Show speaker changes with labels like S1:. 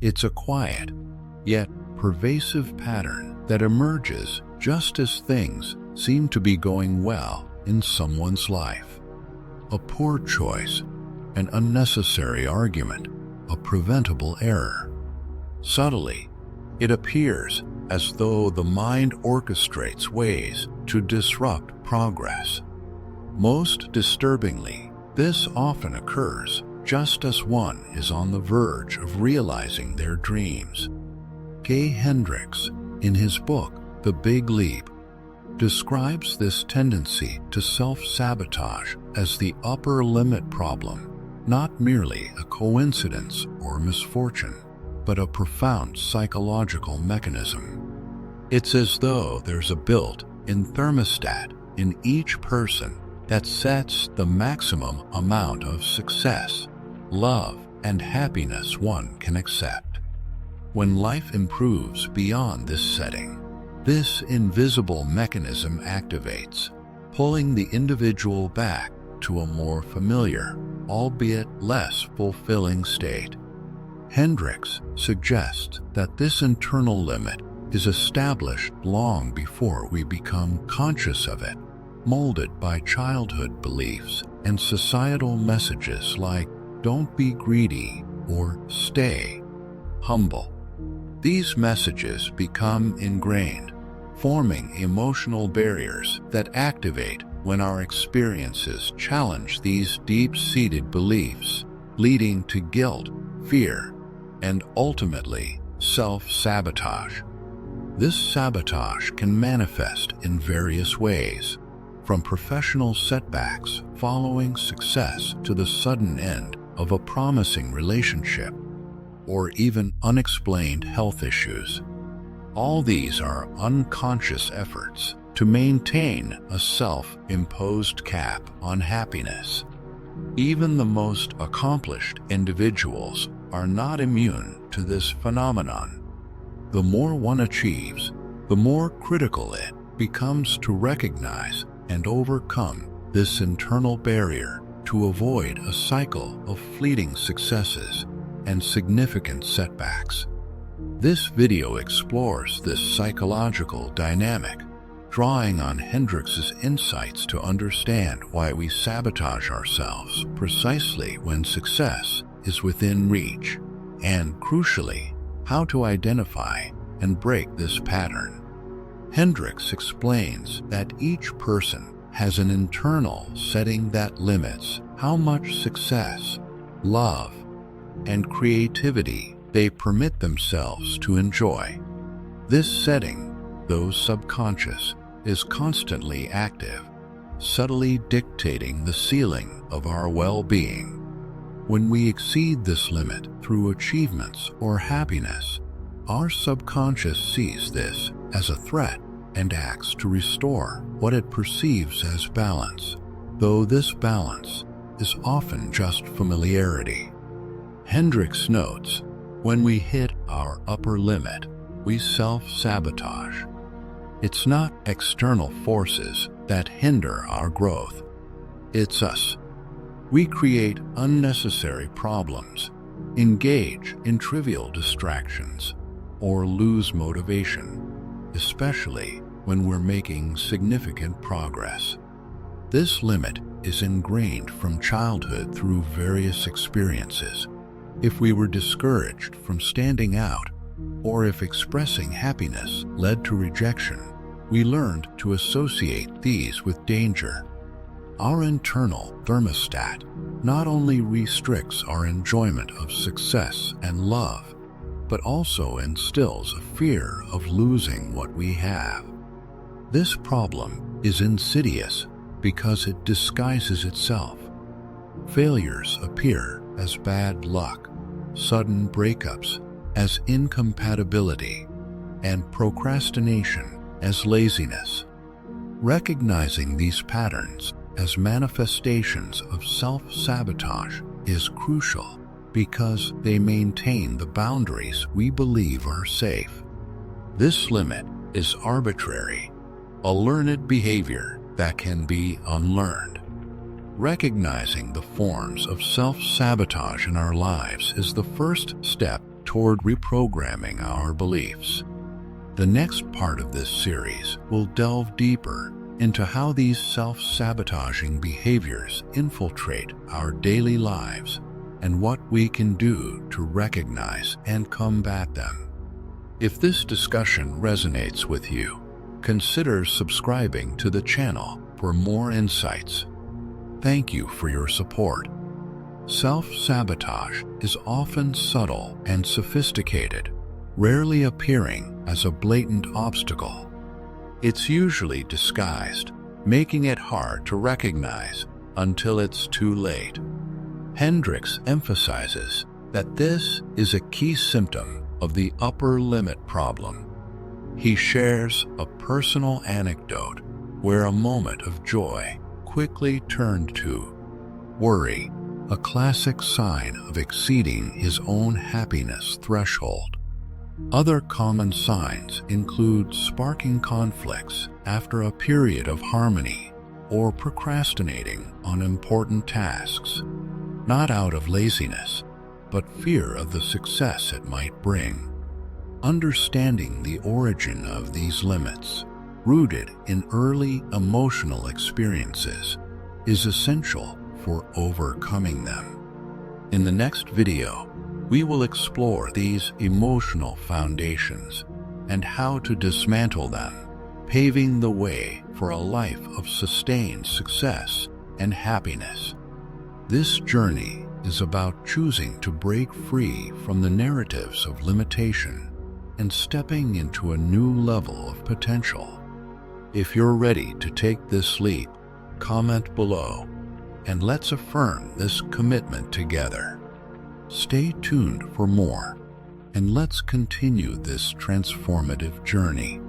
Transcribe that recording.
S1: It's a quiet, yet pervasive pattern that emerges just as things seem to be going well in someone's life. A poor choice, an unnecessary argument, a preventable error. Subtly, it appears as though the mind orchestrates ways to disrupt progress. Most disturbingly, this often occurs just as one is on the verge of realizing their dreams. Gay Hendricks, in his book, The Big Leap, describes this tendency to self-sabotage as the upper limit problem, not merely a coincidence or misfortune, but a profound psychological mechanism. It's as though there's a built-in thermostat in each person that sets the maximum amount of success, love, and happiness one can accept. When life improves beyond this setting, this invisible mechanism activates, pulling the individual back to a more familiar, albeit less fulfilling state. Hendricks suggests that this internal limit is established long before we become conscious of it, molded by childhood beliefs and societal messages like "don't be greedy" or "stay humble." These messages become ingrained, forming emotional barriers that activate when our experiences challenge these deep-seated beliefs, leading to guilt, fear, and ultimately self-sabotage. This sabotage can manifest in various ways, from professional setbacks following success to the sudden end of a promising relationship, or even unexplained health issues. All these are unconscious efforts to maintain a self-imposed cap on happiness. Even the most accomplished individuals are not immune to this phenomenon. The more one achieves, the more critical it becomes to recognize and overcome this internal barrier to avoid a cycle of fleeting successes and significant setbacks. This video explores this psychological dynamic, drawing on Hendricks' insights to understand why we sabotage ourselves precisely when success is within reach, and crucially, how to identify and break this pattern. Hendricks explains that each person has an internal setting that limits how much success, love, and creativity they permit themselves to enjoy. This setting, though subconscious, is constantly active, subtly dictating the ceiling of our well-being. When we exceed this limit through achievements or happiness, our subconscious sees this as a threat and acts to restore what it perceives as balance, though this balance is often just familiarity. Hendricks notes, when we hit our upper limit, we self-sabotage. It's not external forces that hinder our growth. It's us. We create unnecessary problems, engage in trivial distractions, or lose motivation, especially when we're making significant progress. This limit is ingrained from childhood through various experiences. If we were discouraged from standing out, or if expressing happiness led to rejection, we learned to associate these with danger. Our internal thermostat not only restricts our enjoyment of success and love, but also instills a fear of losing what we have. This problem is insidious because it disguises itself. Failures appear as bad luck, sudden breakups as incompatibility, and procrastination as laziness. Recognizing these patterns as manifestations of self-sabotage is crucial because they maintain the boundaries we believe are safe. This limit is arbitrary, a learned behavior that can be unlearned. Recognizing the forms of self-sabotage in our lives is the first step toward reprogramming our beliefs. The next part of this series will delve deeper into how these self-sabotaging behaviors infiltrate our daily lives and what we can do to recognize and combat them. If this discussion resonates with you, consider subscribing to the channel for more insights. Thank you for your support. Self-sabotage is often subtle and sophisticated, rarely appearing as a blatant obstacle. It's usually disguised, making it hard to recognize until it's too late. Hendricks emphasizes that this is a key symptom of the upper limit problem. He shares a personal anecdote where a moment of joy quickly turned to worry, a classic sign of exceeding his own happiness threshold. Other common signs include sparking conflicts after a period of harmony or procrastinating on important tasks, not out of laziness, but fear of the success it might bring. Understanding the origin of these limits, rooted in early emotional experiences, is essential for overcoming them. In the next video, we will explore these emotional foundations and how to dismantle them, paving the way for a life of sustained success and happiness. This journey is about choosing to break free from the narratives of limitation and stepping into a new level of potential. If you're ready to take this leap, comment below and let's affirm this commitment together. Stay tuned for more, and let's continue this transformative journey.